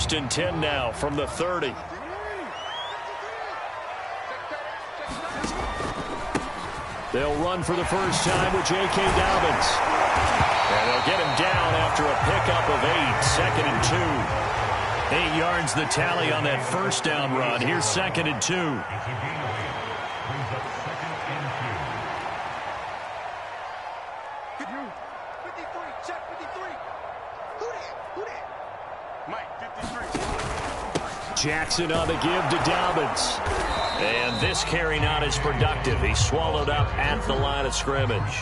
1st and 10 now from the 30. They'll run for the first time with J.K. Dobbins. And they'll get him down after a pickup of 8, 2nd and 2. 8 yards the tally on that first down run. Here's 2nd and 2. Jackson on the give to Dobbins. And this carry not as productive. He's swallowed up at the line of scrimmage.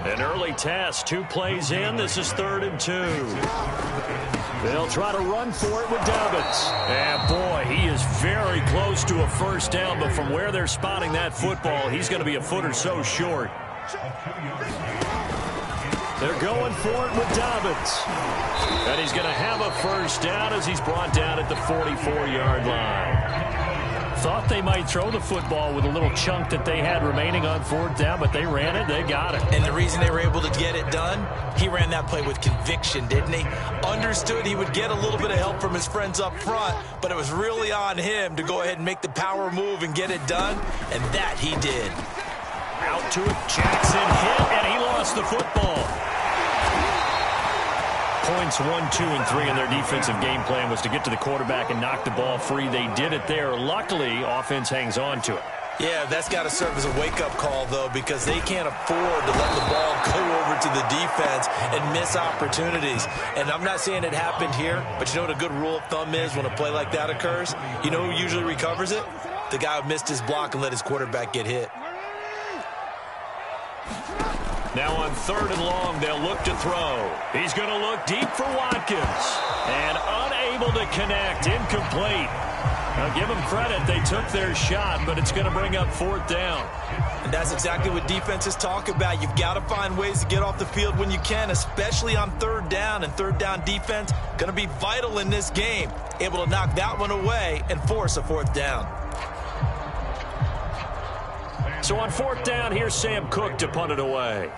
An early test, 2 plays in. This is 3rd and 2. They'll try to run for it with Dobbins. And boy, he is very close to a first down, but from where they're spotting that football, he's going to be a foot or so short. They're going for it with Dobbins. And he's going to have a first down as he's brought down at the 44-yard line. Thought they might throw the football with a little chunk that they had remaining on 4th down, but they ran it, they got it. And the reason they were able to get it done, he ran that play with conviction, didn't he? Understood he would get a little bit of help from his friends up front, but it was really on him to go ahead and make the power move and get it done, and that he did. Out to it, Jackson hit, and he lost the football. Points 1, 2, and 3 in their defensive game plan was to get to the quarterback and knock the ball free. They did it there. Luckily, offense hangs on to it. Yeah, that's got to serve as a wake-up call, though, because they can't afford to let the ball go over to the defense and miss opportunities. And I'm not saying it happened here, but you know what a good rule of thumb is when a play like that occurs? You know who usually recovers it? The guy who missed his block and let his quarterback get hit. Now on 3rd and long, they'll look to throw. He's going to look deep for Watkins. And unable to connect, incomplete. Now give them credit, they took their shot, but it's going to bring up 4th down. And that's exactly what defenses talk about. You've got to find ways to get off the field when you can, especially on 3rd down. And 3rd down defense going to be vital in this game. Able to knock that one away and force a 4th down. So on 4th down, here's Sam Cook to punt it away.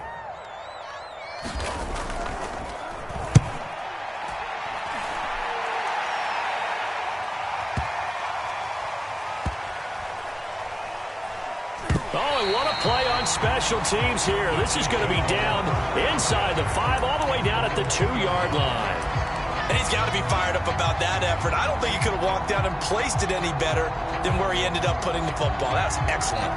Oh, and what a play on special teams here. This is going to be down inside the 5, all the way down at the 2-yard line. And he's got to be fired up about that effort. I don't think he could have walked down and placed it any better than where he ended up putting the football. That's excellent.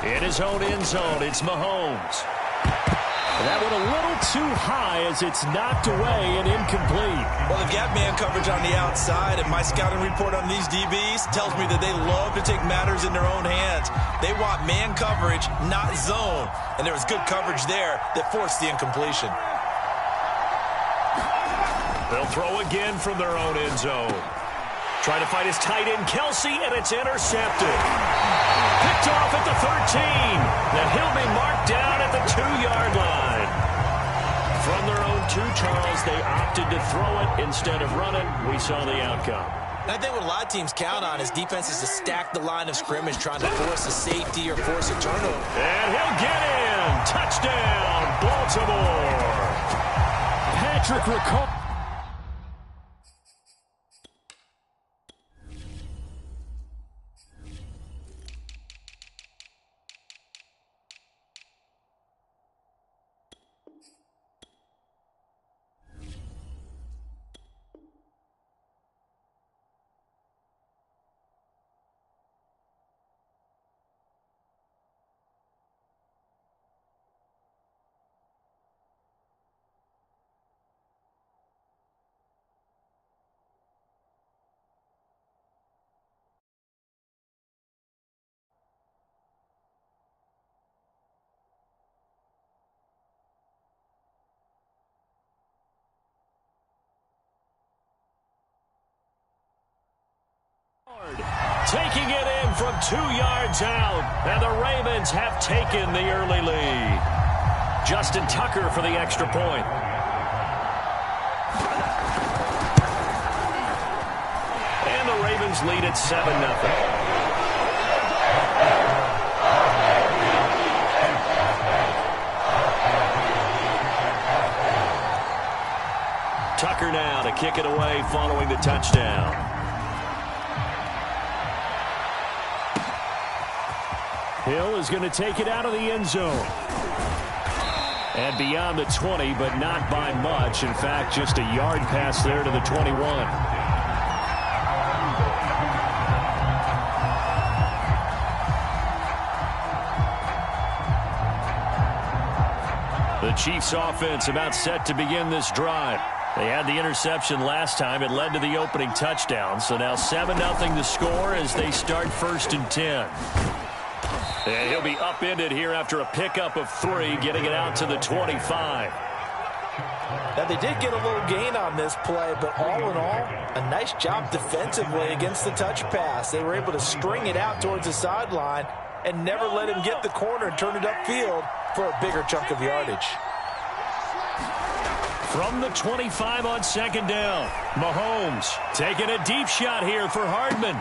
In his own end zone, it's Mahomes. That one a little too high as it's knocked away and incomplete. Well, they've got man coverage on the outside, and my scouting report on these DBs tells me that they love to take matters in their own hands. They want man coverage, not zone. And there was good coverage there that forced the incompletion. They'll throw again from their own end zone. Trying to find his tight end, Kelsey, and it's intercepted. Picked off at the 13. Then he'll be marked down at the 2-yard line. From their own 2, Charles, they opted to throw it instead of run it. We saw the outcome. And I think what a lot of teams count on is defenses to stack the line of scrimmage, trying to force a safety or force a turnover. And he'll get in. Touchdown, Baltimore. Patrick recall. Taking it in from 2 yards out, and the Ravens have taken the early lead. Justin Tucker for the extra point. Rams lead at 7-0. Tucker now to kick it away following the touchdown. Hill is going to take it out of the end zone. And beyond the 20, but not by much. In fact, just a yard pass there to the 21. The Chiefs offense about set to begin this drive. They had the interception last time. It led to the opening touchdown. So now 7-0 the score as they start 1st and 10. And he'll be upended here after a pickup of 3, getting it out to the 25. Now, they did get a little gain on this play, but all in all, a nice job defensively against the touch pass. They were able to string it out towards the sideline and never let him get the corner and turn it upfield for a bigger chunk of yardage. From the 25 on 2nd down, Mahomes taking a deep shot here for Hardman.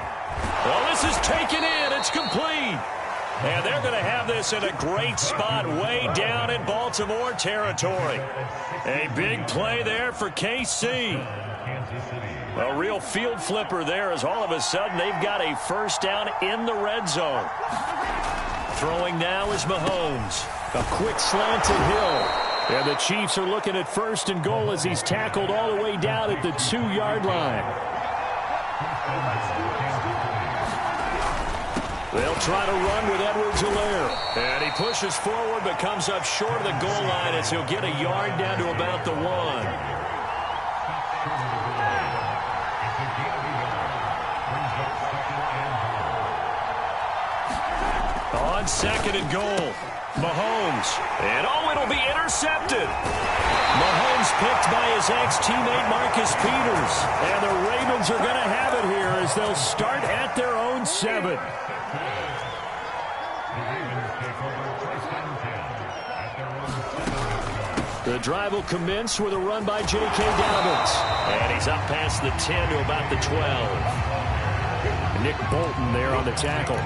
Well, this is taken in. It's complete. And they're going to have this in a great spot way down in Baltimore territory. A big play there for KC. A real field flipper there as all of a sudden they've got a 1st down in the red zone. Throwing now is Mahomes. A quick slant to Hill. And the Chiefs are looking at 1st and goal as he's tackled all the way down at the 2-yard line. They'll try to run with Edwards-Helaire. And he pushes forward but comes up short of the goal line as he'll get a yard down to about the 1. On 2nd and goal, Mahomes. And it'll be intercepted. Mahomes picked by his ex-teammate Marcus Peters. And the Ravens are going to have it here as they'll start at their own 7. The drive will commence with a run by J.K. Dobbins. And he's up past the 10 to about the 12. Nick Bolton there on the tackle.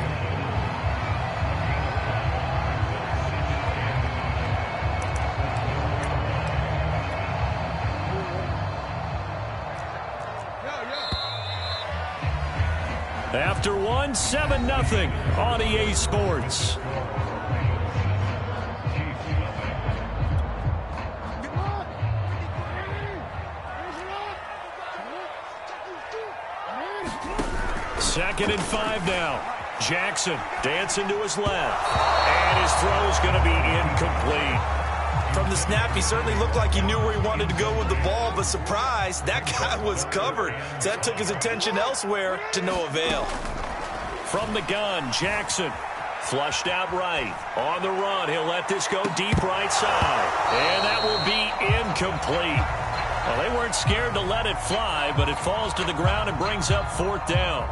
After 1, 7-0 on EA Sports. Second and 5 now. Jackson dancing to his left. And his throw's going to be incomplete. From the snap, he certainly looked like he knew where he wanted to go with the ball, but surprise, that guy was covered. So that took his attention elsewhere to no avail. From the gun, Jackson flushed out right. On the run, he'll let this go deep right side. And that will be incomplete. Well, they weren't scared to let it fly, but it falls to the ground and brings up 4th down.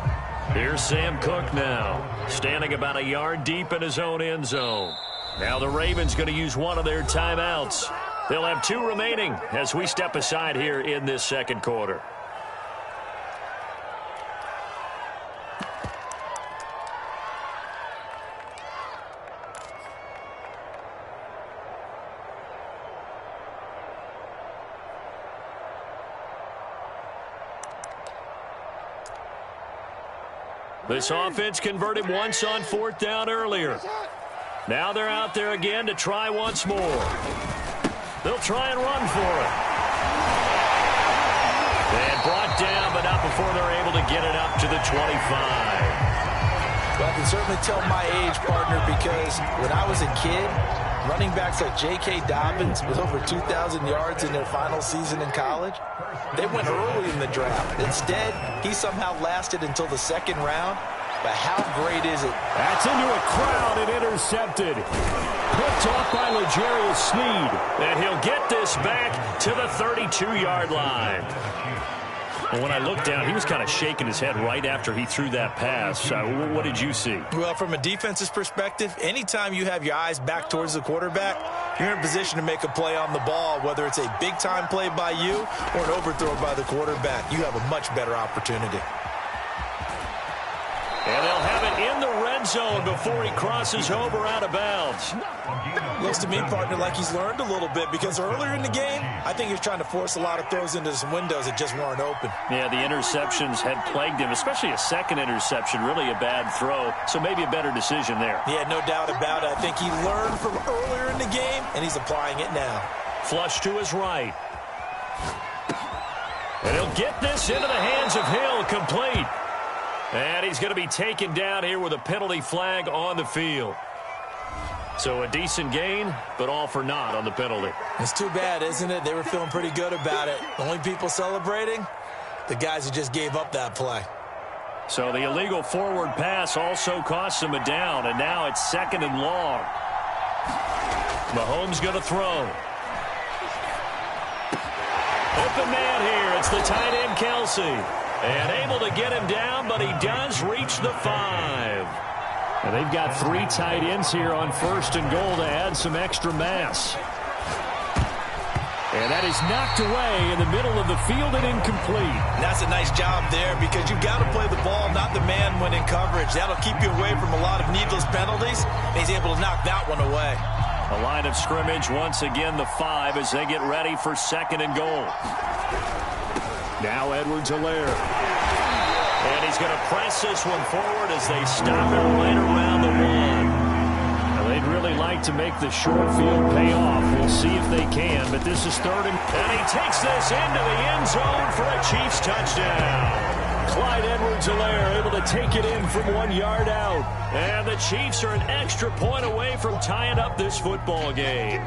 Here's Sam Cook now, standing about a yard deep in his own end zone. Now the Ravens going to use one of their timeouts. They'll have 2 remaining as we step aside here in this 2nd quarter. This offense converted once on 4th down earlier. Now they're out there again to try once more. They'll try and run for it. And brought down, but not before they're able to get it up to the 25. Well, I can certainly tell my age, partner, because when I was a kid, running backs like J.K. Dobbins with over 2,000 yards in their final season in college, they went early in the draft. Instead, he somehow lasted until the 2nd round. But how great is it? That's into a crowd and intercepted. Picked off by L'Jarius Sneed. And he'll get this back to the 32-yard line. Well, when I looked down, he was kind of shaking his head right after he threw that pass. What did you see? Well, from a defense's perspective, anytime you have your eyes back towards the quarterback, you're in a position to make a play on the ball, whether it's a big-time play by you or an overthrow by the quarterback. You have a much better opportunity. And they'll have it in the red zone before he crosses over out of bounds. Looks to me, partner, like he's learned a little bit, because earlier in the game, I think he was trying to force a lot of throws into some windows that just weren't open. Yeah, the interceptions had plagued him, especially a second interception, really a bad throw, so maybe a better decision there. Yeah, no doubt about it. I think he learned from earlier in the game, and he's applying it now. Flush to his right. And he'll get this into the hands of Hill, complete. And he's going to be taken down here with a penalty flag on the field. So a decent gain, but all for naught on the penalty. It's too bad, isn't it? They were feeling pretty good about it. The only people celebrating, the guys who just gave up that play. So the illegal forward pass also costs him a down, and now it's 2nd and long. Mahomes going to throw. Open man here. It's the tight end, Kelsey. And able to get him down, but he does reach the 5. And they've got 3 tight ends here on 1st and goal to add some extra mass. And that is knocked away in the middle of the field and incomplete. And that's a nice job there, because you've got to play the ball, not the man when in coverage. That'll keep you away from a lot of needless penalties. And he's able to knock that one away. A line of scrimmage, once again the 5 as they get ready for 2nd and goal. Now Edwards-Helaire. And he's going to press this one forward as they stop it right around the 1. Now, they'd really like to make the short field pay off. We'll see if they can, but this is 3rd and he takes this into the end zone for a Chiefs touchdown. Clyde Edwards-Helaire able to take it in from 1 yard out. And the Chiefs are an extra point away from tying up this football game.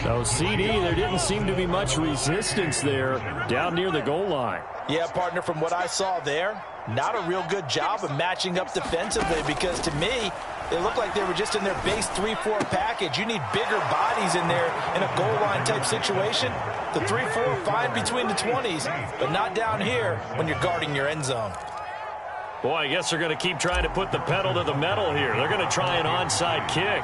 So, CD, there didn't seem to be much resistance there down near the goal line. Yeah, partner, from what I saw there, not a real good job of matching up defensively, because to me, it looked like they were just in their base 3-4 package. You need bigger bodies in there in a goal line type situation. The 3-4 fine between the 20s, but not down here when you're guarding your end zone. Boy, I guess they're going to keep trying to put the pedal to the metal here. They're going to try an onside kick.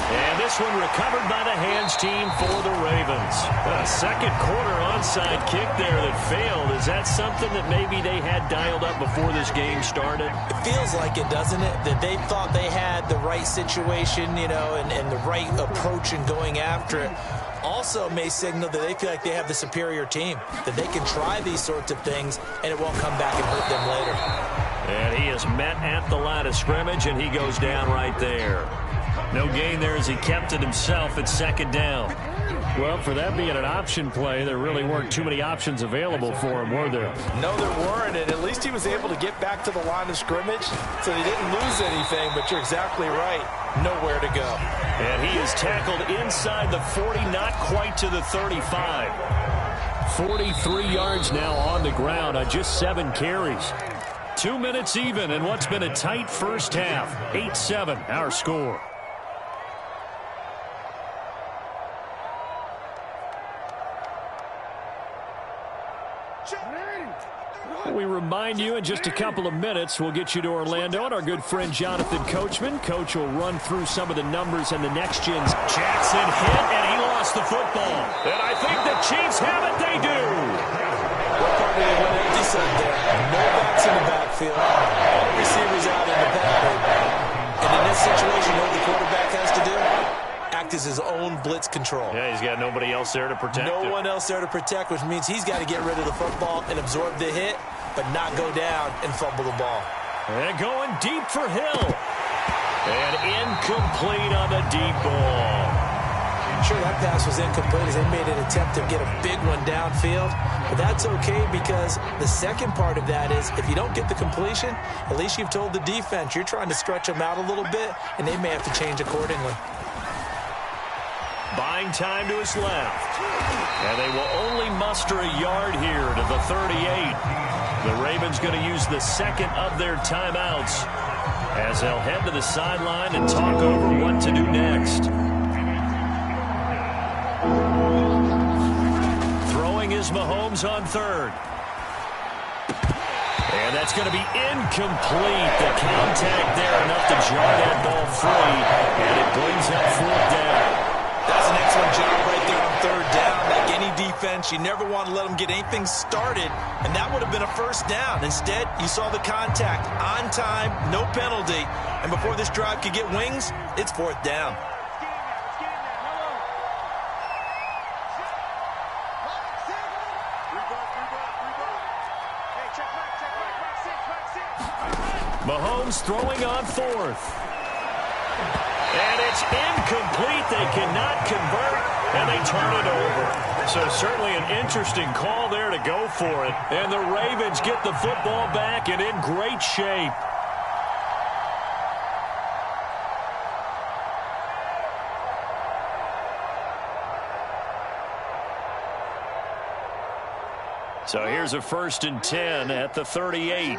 And this one recovered by the hands team for the Ravens. A second quarter onside kick there that failed. Is that something that maybe they had dialed up before this game started? It feels like it, doesn't it? That they thought they had the right situation, you know, and the right approach in going after it. Also may signal that they feel like they have the superior team, that they can try these sorts of things and it won't come back and hurt them later. And he is met at the line of scrimmage, and he goes down right there. No gain there as he kept it himself at 2nd down. Well, for that being an option play, there really weren't too many options available for him, were there? No, there weren't, and at least he was able to get back to the line of scrimmage, so he didn't lose anything, but you're exactly right. Nowhere to go. And he is tackled inside the 40, not quite to the 35. 43 yards now on the ground on just 7 carries. 2 minutes even in what's been a tight first half. 8-7, our score. We remind you in just a couple of minutes we'll get you to Orlando and our good friend Jonathan Coachman. Coach will run through some of the numbers and the next gens. Jackson hit and he lost the football. And I think the Chiefs have it. They do. They went empty set there. No backs in the backfield. All receivers out in the pattern. And in this situation, what the quarterback has to do? Act as his own blitz control. Yeah, he's got nobody else there to protect him. No one else there to protect, which means he's got to get rid of the football and absorb the hit, but not go down and fumble the ball. And going deep for Hill. And incomplete on the deep ball. Sure, that pass was incomplete as they made an attempt to get a big one downfield, but that's okay because the second part of that is if you don't get the completion, at least you've told the defense you're trying to stretch them out a little bit, and they may have to change accordingly. Buying time to his left. And they will only muster a yard here to the 38. The Ravens going to use the second of their timeouts as they'll head to the sideline and talk over what to do next. Throwing is Mahomes on 3rd. And that's going to be incomplete. The contact there enough to jar that ball free. And it brings up 4th down. That's an excellent job right there on 3rd down. Like any defense. You never want to let them get anything started, and that would have been a first down. Instead, you saw the contact on time, no penalty, and before this drive could get wings, it's fourth down. Mahomes throwing on fourth. And it's incomplete. They cannot convert, and they turn it over. So certainly an interesting call there to go for it. And the Ravens get the football back and in great shape. So here's a 1st and 10 at the 38.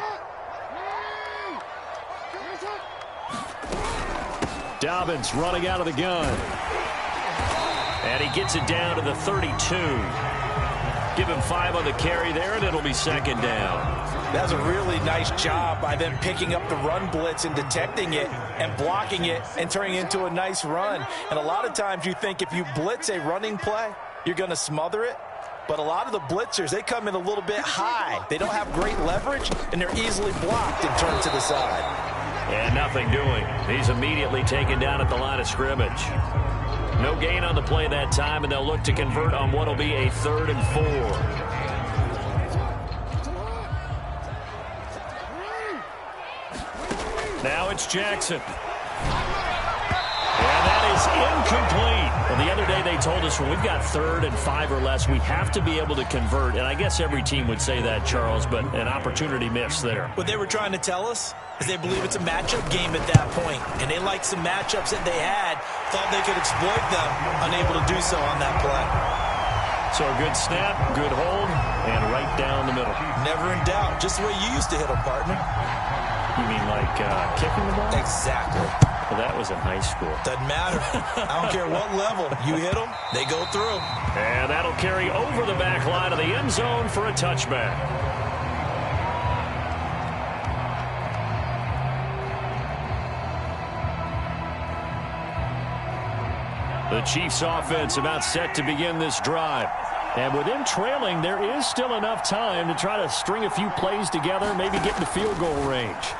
Dobbins running out of the gun. And he gets it down to the 32. Give him 5 on the carry there, and it'll be 2nd down. That's a really nice job by them picking up the run blitz and detecting it and blocking it and turning it into a nice run. And a lot of times you think if you blitz a running play, you're going to smother it. But a lot of the blitzers, they come in a little bit high. They don't have great leverage, and they're easily blocked and turned to the side. And nothing doing. He's immediately taken down at the line of scrimmage. No gain on the play that time, and they'll look to convert on what will be a 3rd and 4. Now it's Jackson. And that is incomplete. Well, the other day they told us when we've got 3rd and 5 or less, we have to be able to convert. And I guess every team would say that, Charles, but an opportunity missed there. What they were trying to tell us is they believe it's a matchup game at that point. And they liked some matchups that they had, thought they could exploit them, unable to do so on that play. So a good snap, good hold, and right down the middle. Never in doubt. Just the way you used to hit them, partner. You mean like kicking the ball? Exactly. Well, that was in high school. Doesn't matter. I don't care what level. You hit them, they go through. And that'll carry over the back line of the end zone for a touchback. The Chiefs offense about set to begin this drive. And with them trailing, there is still enough time to try to string a few plays together, maybe get in the field goal range.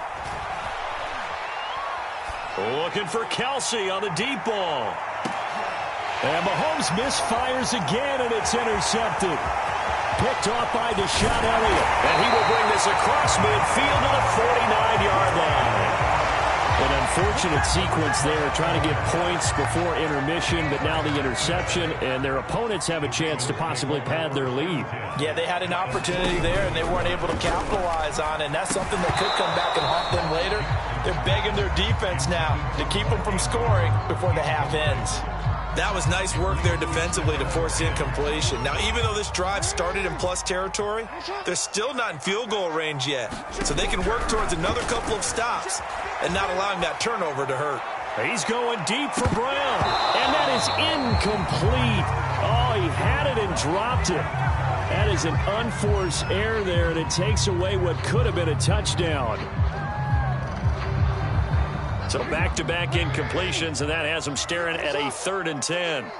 Looking for Kelsey on the deep ball. And Mahomes misfires again, and it's intercepted. Picked off by Deshaun Elliott. And he will bring this across midfield to the 49-yard line. An unfortunate sequence there, trying to get points before intermission, but now the interception, and their opponents have a chance to possibly pad their lead. Yeah, they had an opportunity there, and they weren't able to capitalize on it, and that's something that could come back and haunt them later. They're begging their defense now to keep them from scoring before the half ends. That was nice work there defensively to force incompletion. Now, even though this drive started in plus territory, they're still not in field goal range yet. So they can work towards another couple of stops and not allowing that turnover to hurt. He's going deep for Brown. And that is incomplete. Oh, he had it and dropped it. That is an unforced error there, and it takes away what could have been a touchdown. So back-to-back incompletions, and that has him staring at a 3rd and 10.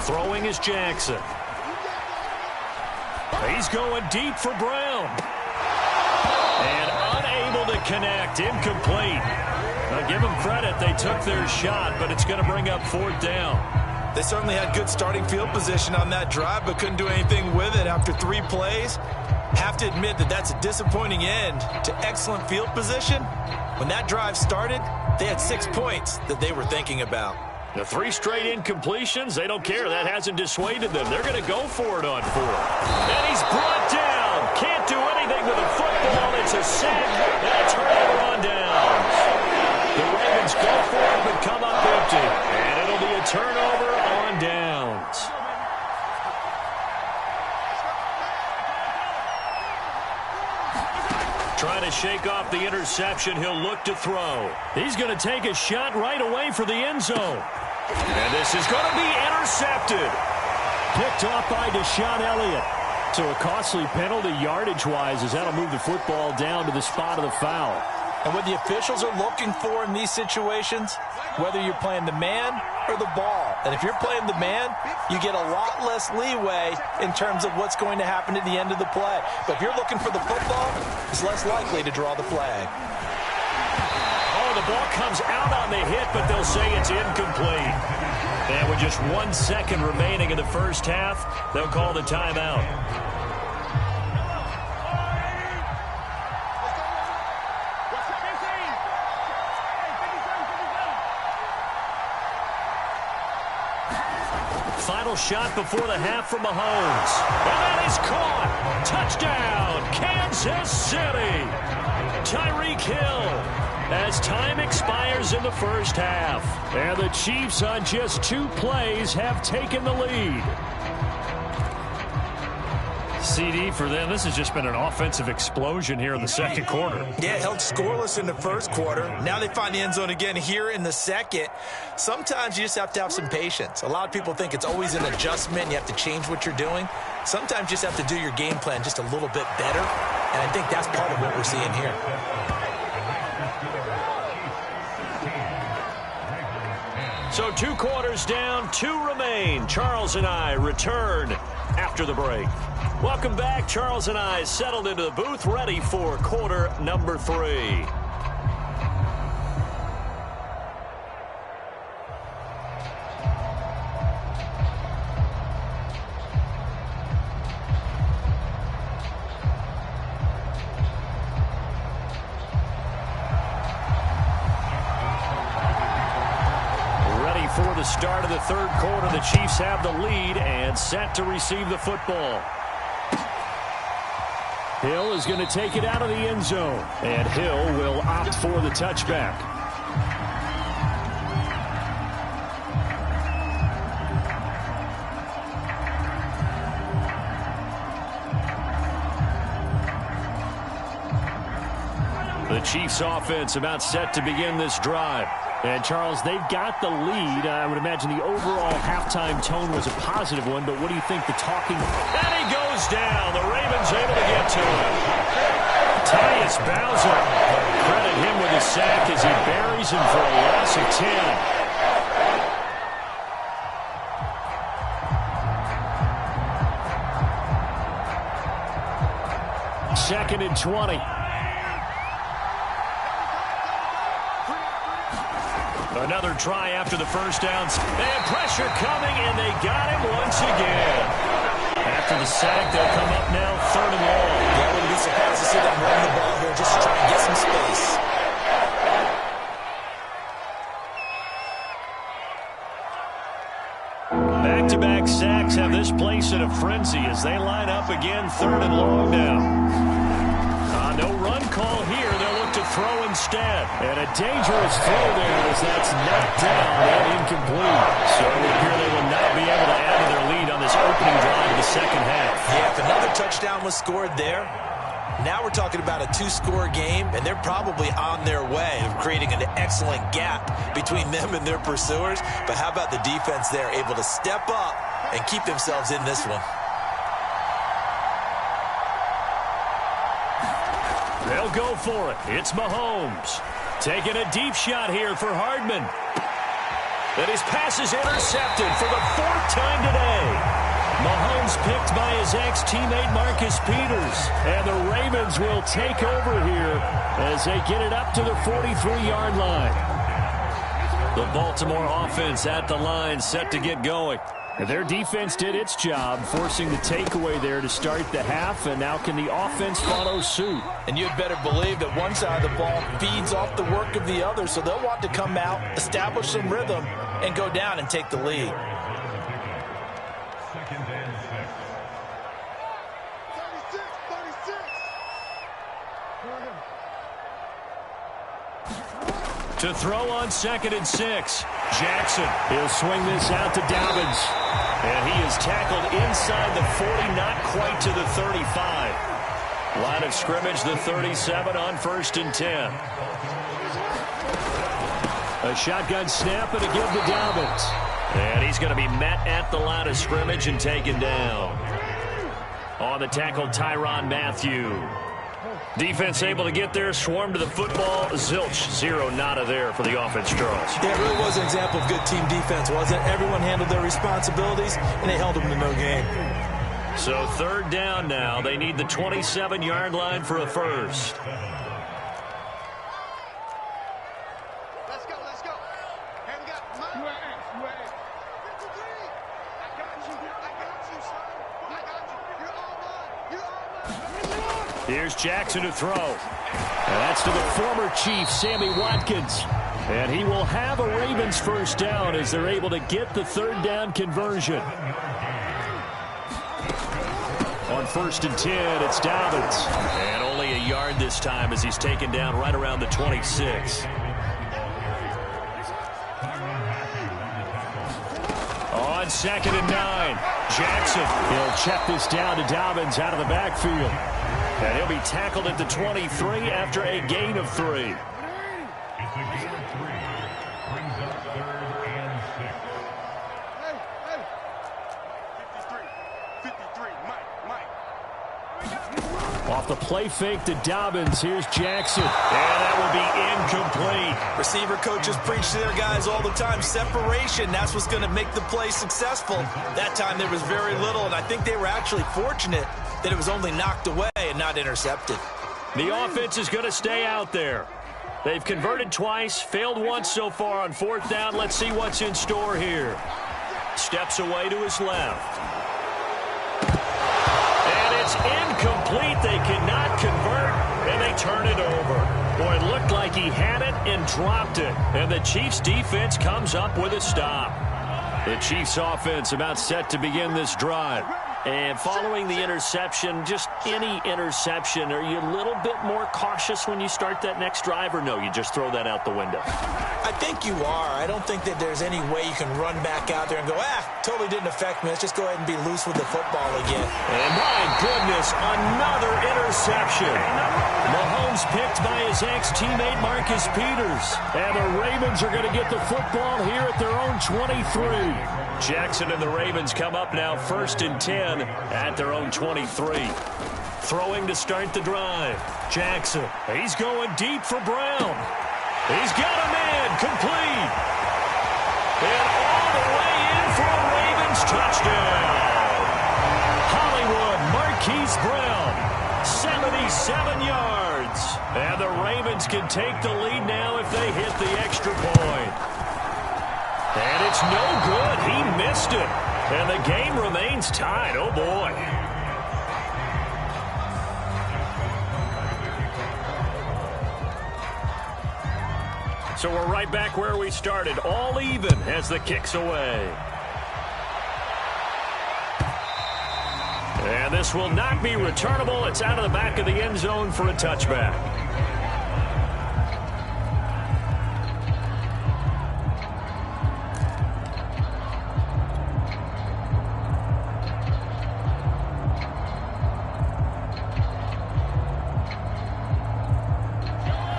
Throwing is Jackson. He's going deep for Brown. And unable to connect, incomplete. Now give them credit, they took their shot, but it's going to bring up 4th down. They certainly had good starting field position on that drive, but couldn't do anything with it after 3 plays. Have to admit that that's a disappointing end to excellent field position. When that drive started, they had 6 points that they were thinking about. The 3 straight incompletions, they don't care. That hasn't dissuaded them. They're going to go for it on 4. And he's brought down. Can't do anything with a football. It's a sack and a turnover on downs. The Ravens go for it but come up empty. And it'll be a turnover on downs. Trying to shake off the interception. He'll look to throw. He's going to take a shot right away for the end zone. And this is going to be intercepted. Picked off by Deshaun Elliott. So a costly penalty yardage-wise as that'll move the football down to the spot of the foul. And what the officials are looking for in these situations, whether you're playing the man or the ball, And if you're playing the man, you get a lot less leeway in terms of what's going to happen at the end of the play. But if you're looking for the football, it's less likely to draw the flag. Oh, the ball comes out on the hit, but they'll say it's incomplete. And with just 1 second remaining in the first half, they'll call the timeout. Final shot before the half from Mahomes. And that is caught. Touchdown, Kansas City. Tyreek Hill as time expires in the first half. And the Chiefs on just 2 plays have taken the lead. CD for them, this has just been an offensive explosion here in the second quarter. Yeah, held scoreless in the first quarter. Now they find the end zone again here in the second. Sometimes you just have to have some patience. A lot of people think it's always an adjustment. You have to change what you're doing. Sometimes you just have to do your game plan just a little bit better. And I think that's part of what we're seeing here. So 2 quarters down, 2 remain. Charles and I return after the break. Welcome back. Charles and I settled into the booth, ready for quarter number 3. For the start of the third quarter, the Chiefs have the lead and set to receive the football. Hill is going to take it out of the end zone, and Hill will opt for the touchback. The Chiefs offense about set to begin this drive. And, Charles, they've got the lead. I would imagine the overall halftime tone was a positive one, but what do you think the talking... And he goes down. The Ravens able to get to him. Tyus Bowser. Credit him with a sack as he buries him for a loss of 10. 2nd and 20. Another try after the first down. And pressure coming, and they got him once again. After the sack, they'll come up now 3rd and long. Yeah, I wouldn't be surprised to see them run the ball here just to try and get some space. Back-to-back sacks have this place in a frenzy as they line up again 3rd and long now. No run call here. They'll look to throw instead. And a dangerous throw there as that's knocked down and incomplete. So it would appear they will not be able to add to their lead on this opening drive of the second half. Yeah, if another touchdown was scored there, now we're talking about a 2-score game, and they're probably on their way of creating an excellent gap between them and their pursuers. But how about the defense there, able to step up and keep themselves in this one? They'll go for it. It's Mahomes. Taking a deep shot here for Hardman. And his pass is intercepted for the 4th time today. Mahomes picked by his ex-teammate Marcus Peters. And the Ravens will take over here as they get it up to the 43-yard line. The Baltimore offense at the line set to get going. Their defense did its job, forcing the takeaway there to start the half, and now can the offense follow suit? And you'd better believe that one side of the ball feeds off the work of the other, so they'll want to come out, establish some rhythm, and go down and take the lead. To throw on 2nd and 6. Jackson. He'll swing this out to Dobbins. And he is tackled inside the 40, not quite to the 35. Line of scrimmage, the 37 on 1st and 10. A shotgun snap and a give to Dobbins. And he's going to be met at the line of scrimmage and taken down. On the tackle, Tyrann Mathieu. Defense able to get there, swarm to the football. Zilch, zero, nada there for the offense, Charles. Yeah, it really was an example of good team defense, wasn't it? Everyone handled their responsibilities, and they held them to no gain. So third down now. They need the 27-yard line for a first. Let's go, let's go. Here we go. I got you, son. I got you. You're all mine. Here's Jackson to throw. And that's to the former Chief, Sammy Watkins. And he will have a Ravens first down as they're able to get the third down conversion. On 1st and 10, it's Dobbins. And only a yard this time as he's taken down right around the 26. On 2nd and 9, Jackson. He'll check this down to Dobbins out of the backfield. And he'll be tackled at the 23 after a gain of 3. Off the play fake to Dobbins. Here's Jackson. And that will be incomplete. Receiver coaches preach to their guys all the time. Separation, that's what's going to make the play successful. That time there was very little, and I think they were actually fortunate that it was only knocked away and not intercepted. The offense is going to stay out there. They've converted twice, failed once so far on 4th down. Let's see what's in store here. Steps away to his left. And it's incomplete. They cannot convert, and they turn it over. Boy, it looked like he had it and dropped it. And the Chiefs' defense comes up with a stop. The Chiefs' offense about set to begin this drive. And following the interception, just any interception, are you a little bit more cautious when you start that next drive, or no, you just throw that out the window? I think you are. I don't think that there's any way you can run back out there and go, totally didn't affect me. Let's just go ahead and be loose with the football again. And my goodness, another interception. Mahomes picked by his ex-teammate Marcus Peters. And the Ravens are going to get the football here at their own 23. Jackson and the Ravens come up now 1st and 10 at their own 23. Throwing to start the drive. Jackson, he's going deep for Brown. He's got a man, complete. And all the way in for a Ravens touchdown. Hollywood Marquise Brown, 77 yards. And the Ravens can take the lead now if they hit the extra point. And it's no good. He missed it. And the game remains tied. Oh, boy. So we're right back where we started. All even as the kick's away. And this will not be returnable. It's out of the back of the end zone for a touchback.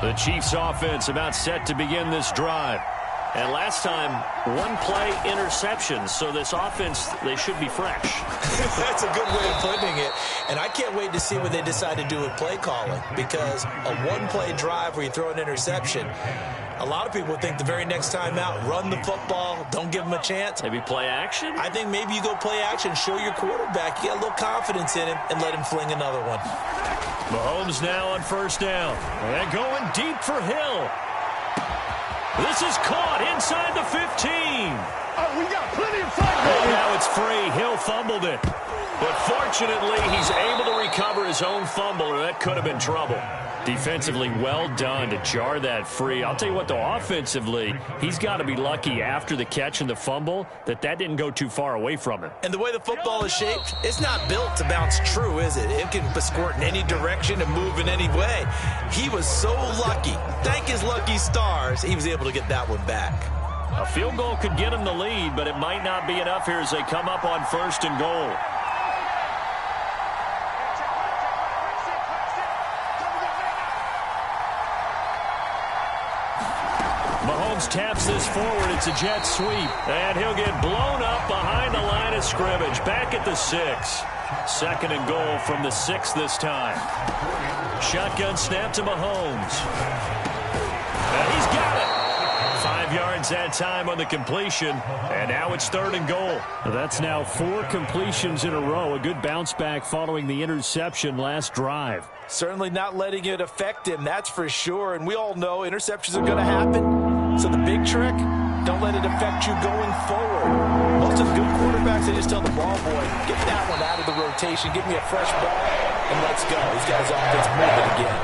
The Chiefs offense about set to begin this drive. And last time, one play interception. So this offense, they should be fresh. That's a good way of putting it. And I can't wait to see what they decide to do with play calling. Because a one-play drive where you throw an interception, a lot of people think the very next time out, run the football, don't give them a chance. Maybe play action? I think maybe you go play action, show your quarterback. You got a little confidence in him, and let him fling another one. Mahomes now on 1st down. And going deep for Hill. This is caught inside the 15. Oh, we got plenty of time. Oh, now it's free. Hill fumbled it. But fortunately, he's able to recover his own fumble, or that could have been trouble. Defensively, well done to jar that free. I'll tell you what, though, offensively, he's got to be lucky after the catch and the fumble that didn't go too far away from him. And the way the football is shaped, it's not built to bounce true, is it? It can squirt in any direction and move in any way. He was so lucky. Thank his lucky stars, he was able to get that one back. A field goal could get him the lead, but it might not be enough here as they come up on 1st and goal. Mahomes taps this forward. It's a jet sweep. And he'll get blown up behind the line of scrimmage. Back at the 6. Second and goal from the 6 this time. Shotgun snap to Mahomes. And he's got it. 5 yards that time on the completion, and now it's third and goal. That's now 4 completions in a row. A good bounce back following the interception last drive. Certainly not letting it affect him, that's for sure. And we all know interceptions are going to happen. So the big trick, don't let it affect you going forward. Most of the good quarterbacks, they just tell the ball boy, get that one out of the rotation, give me a fresh ball, and let's go. He's got his offense moving again.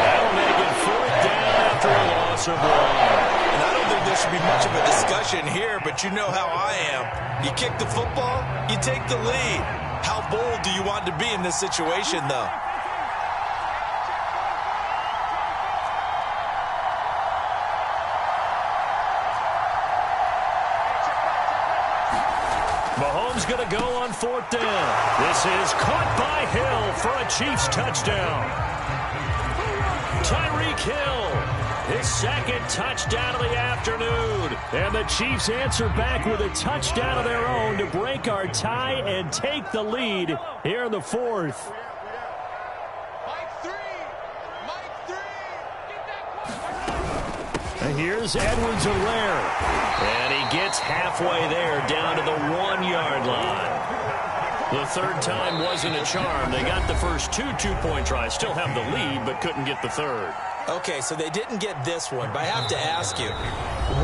That'll make it fourth down after a loss of 1. And I don't think there should be much of a discussion here, but you know how I am. You kick the football, you take the lead. How bold do you want to be in this situation, though? Mahomes going to go on fourth down. This is caught by Hill for a Chiefs touchdown. Tyreek Hill, his second touchdown of the afternoon. And the Chiefs answer back with a touchdown of their own to break our tie and take the lead here in the fourth. And here's Edwards-Helaire. And he gets halfway there down to the 1-yard line. The third time wasn't a charm. They got the first 2 two-point tries. Still have the lead, but couldn't get the third. Okay, so they didn't get this one, but I have to ask you,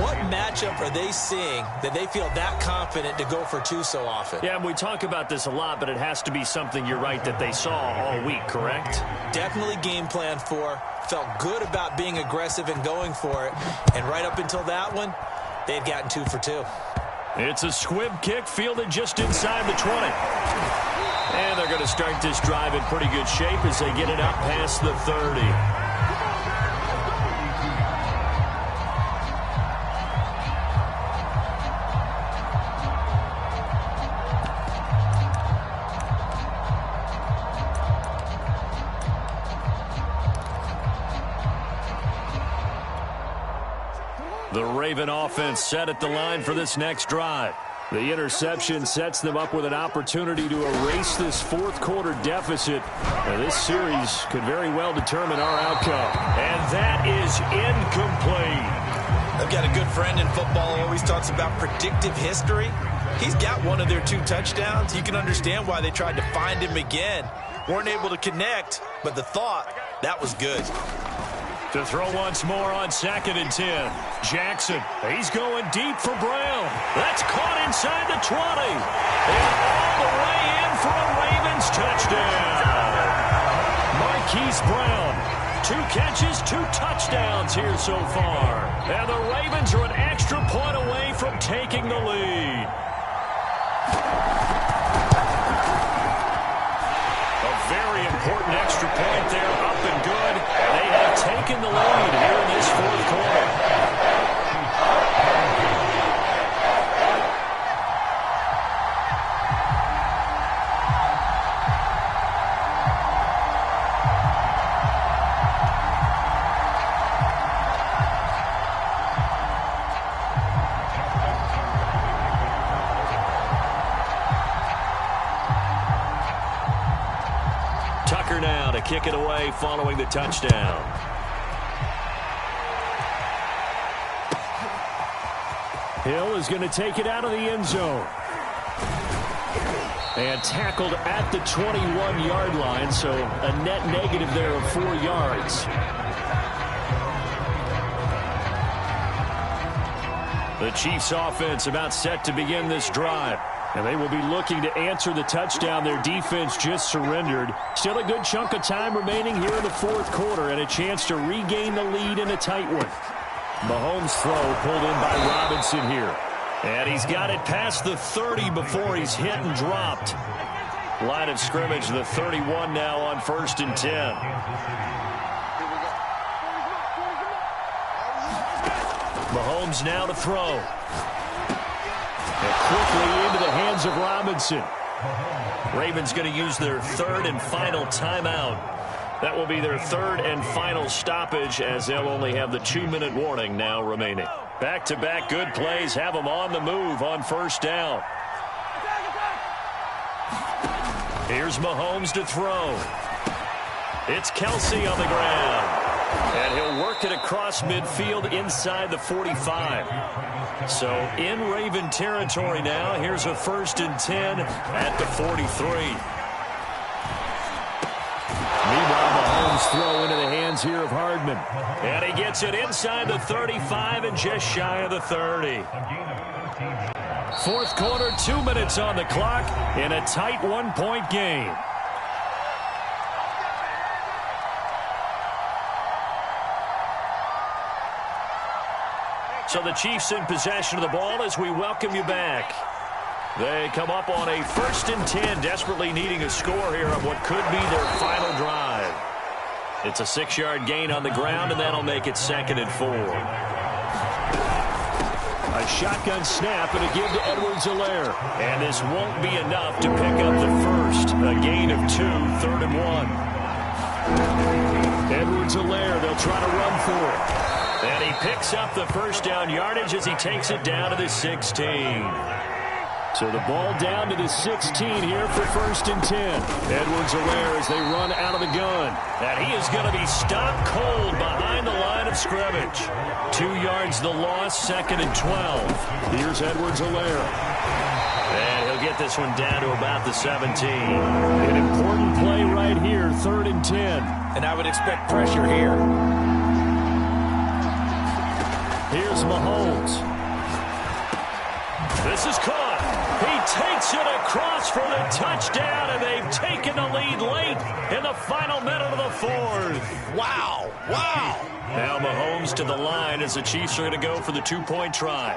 what matchup are they seeing that they feel that confident to go for 2 so often? Yeah, we talk about this a lot, but it has to be something, you're right, that they saw all week, correct? Definitely game plan for, felt good about being aggressive and going for it, and right up until that one, they had gotten 2 for 2. It's a squib kick fielded just inside the 20. And they're going to start this drive in pretty good shape as they get it up past the 30. The Raven offense set at the line for this next drive. The interception sets them up with an opportunity to erase this fourth quarter deficit. Now, this series could very well determine our outcome. And that is incomplete. I've got a good friend in football who always talks about predictive history. He's got one of their 2 touchdowns. You can understand why they tried to find him again. Weren't able to connect, but the thought, that was good. To throw once more on 2nd and 10. Jackson, he's going deep for Brown. That's caught inside the 20. And all the way in for a Ravens touchdown. Marquise Brown, 2 catches, 2 touchdowns here so far. And the Ravens are an extra point away from taking the lead. A very important extra point there, up and good. They have taken the lead here in this fourth quarter. Tucker now to kick it away following the touchdown. Hill is going to take it out of the end zone. And tackled at the 21-yard line, so a net negative there of 4 yards. The Chiefs offense about set to begin this drive. And they will be looking to answer the touchdown their defense just surrendered. Still a good chunk of time remaining here in the fourth quarter and a chance to regain the lead in a tight one. Mahomes' throw pulled in by Robinson here. And he's got it past the 30 before he's hit and dropped. Line of scrimmage, the 31 now on 1st and 10. Mahomes now to throw. And quickly into the hands of Robinson. Ravens going to use their 3rd and final timeout. That will be their 3rd and final stoppage as they'll only have the 2-minute warning now remaining. Back-to-back good plays have them on the move on 1st down. Here's Mahomes to throw. It's Kelsey on the ground. And he'll work it across midfield inside the 45. So in Raven territory now. Here's a 1st and 10 at the 43. Meanwhile, Mahomes throw into the hands here of Hardman. And he gets it inside the 35 and just shy of the 30. Fourth quarter, 2 minutes on the clock in a tight 1-point game. So the Chiefs in possession of the ball as we welcome you back. They come up on a 1st and 10, desperately needing a score here on what could be their final drive. It's a 6-yard gain on the ground, and that'll make it 2nd and 4. A shotgun snap and a give to Edwards-Helaire. And this won't be enough to pick up the first. A gain of 2, 3rd and 1. Edwards-Helaire, they'll try to run for it. And he picks up the first down yardage as he takes it down to the 16. So the ball down to the 16 here for 1st and 10. Edwards-Helaire as they run out of the gun. And he is going to be stopped cold behind the line of scrimmage. 2 yards the loss, 2nd and 12. Here's Edwards-Helaire. And he'll get this one down to about the 17. An important play right here, 3rd and 10. And I would expect pressure here. Here's Mahomes. This is caught. He takes it across for the touchdown, and they've taken the lead late in the final minute of the 4th. Wow. Wow. Now Mahomes to the line as the Chiefs are going to go for the 2-point try.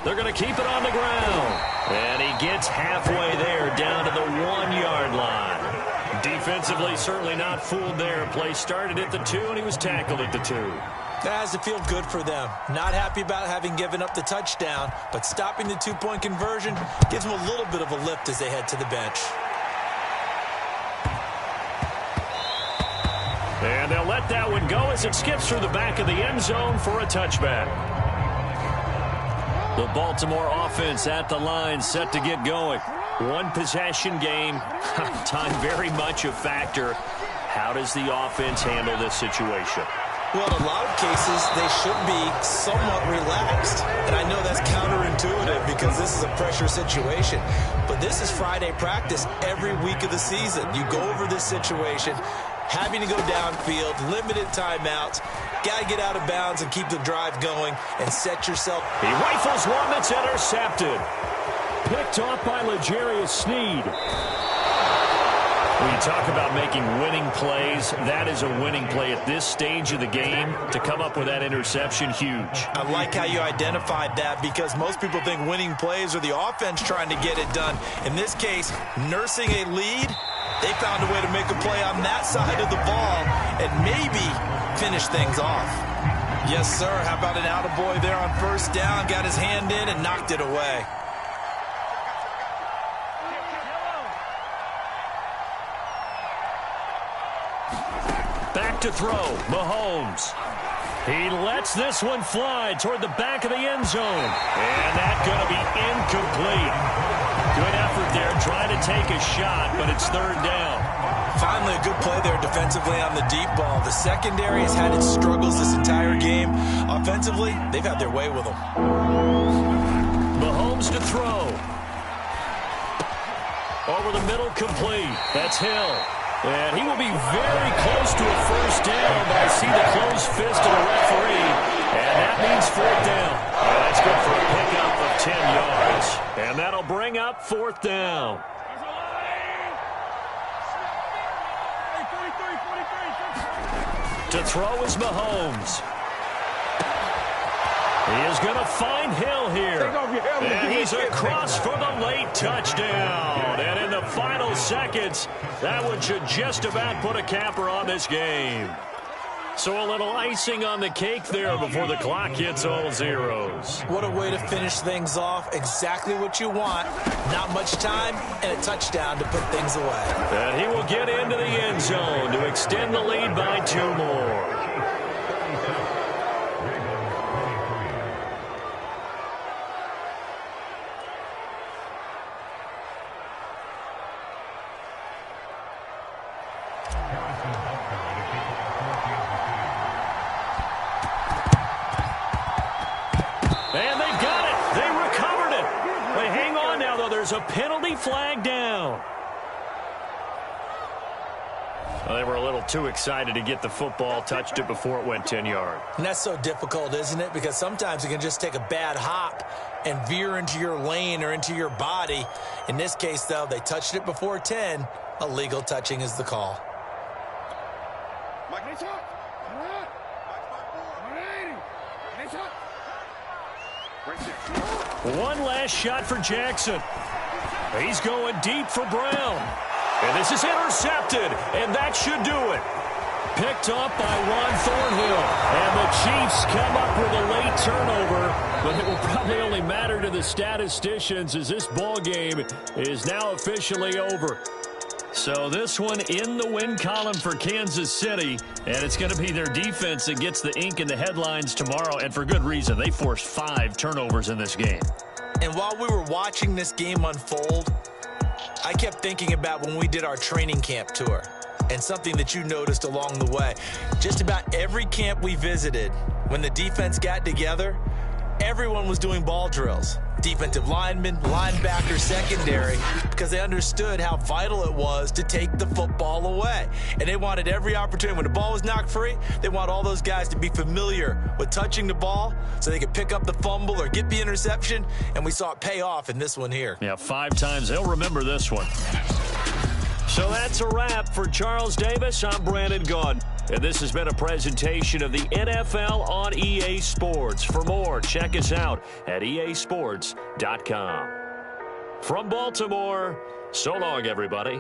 They're going to keep it on the ground. And he gets halfway there, down to the 1-yard line. Defensively, certainly not fooled there. Play started at the 2, and he was tackled at the 2. That has to feel good for them. Not happy about having given up the touchdown, but stopping the 2-point conversion gives them a little bit of a lift as they head to the bench. And they'll let that one go as it skips through the back of the end zone for a touchback. The Baltimore offense at the line, set to get going. One possession game. Time very much a factor. How does the offense handle this situation? Well, in a lot of cases, they should be somewhat relaxed. And I know that's counterintuitive because this is a pressure situation. But this is Friday practice every week of the season. You go over this situation, having to go downfield, limited timeouts, got to get out of bounds and keep the drive going and set yourself. He rifles one that's intercepted. Picked off by L'Jarius Sneed. When you talk about making winning plays, that is a winning play at this stage of the game. To come up with that interception, huge. I like how you identified that because most people think winning plays are the offense trying to get it done. In this case, nursing a lead, they found a way to make a play on that side of the ball and maybe finish things off. Yes, sir. How about an attaboy there on 1st down? Got his hand in and knocked it away. Back to throw, Mahomes. He lets this one fly toward the back of the end zone. And that's going to be incomplete. Good effort there trying to take a shot, but it's 3rd down. Finally, a good play there defensively on the deep ball. The secondary has had its struggles this entire game. Offensively, they've had their way with them. Mahomes to throw. Over the middle, complete. That's Hill. And he will be very close to a 1st down, but I see the closed fist of the referee, and that means 4th down. And that's good for a pickup of 10 yards. And that'll bring up 4th down. To throw is Mahomes. He is going to find Hill here. And he's across for the late touchdown. And in the final seconds, that one should just about put a capper on this game. So a little icing on the cake there before the clock hits all zeros. What a way to finish things off. Exactly what you want. Not much time and a touchdown to put things away. And he will get into the end zone to extend the lead by 2 more. And they've got it. They recovered it. They hang on now, though. There's a penalty flag down. Well, they were a little too excited to get the football, touched it before it went 10 yards. And that's so difficult, isn't it? Because sometimes it can just take a bad hop and veer into your lane or into your body. In this case, though, they touched it before 10. Illegal touching is the call. One last shot for Jackson. He's going deep for Brown. And this is intercepted, and that should do it. Picked up by Juan Thornhill. And the Chiefs come up with a late turnover, but it will probably only matter to the statisticians as this ball game is now officially over. So this one in the win column for Kansas City, and it's going to be their defense that gets the ink in the headlines tomorrow, and for good reason. They forced 5 turnovers in this game. And while we were watching this game unfold, I kept thinking about when we did our training camp tour and something that you noticed along the way. Just about every camp we visited, when the defense got together, everyone was doing ball drills. Defensive linemen, linebackers, secondary, because they understood how vital it was to take the football away. And they wanted every opportunity. When the ball was knocked free, they want all those guys to be familiar with touching the ball so they could pick up the fumble or get the interception, and we saw it pay off in this one here. Yeah, 5 times. They'll remember this one. So that's a wrap for Charles Davis. I'm Brandon Gaudin. And this has been a presentation of the NFL on EA Sports. For more, check us out at easports.com. From Baltimore, so long, everybody.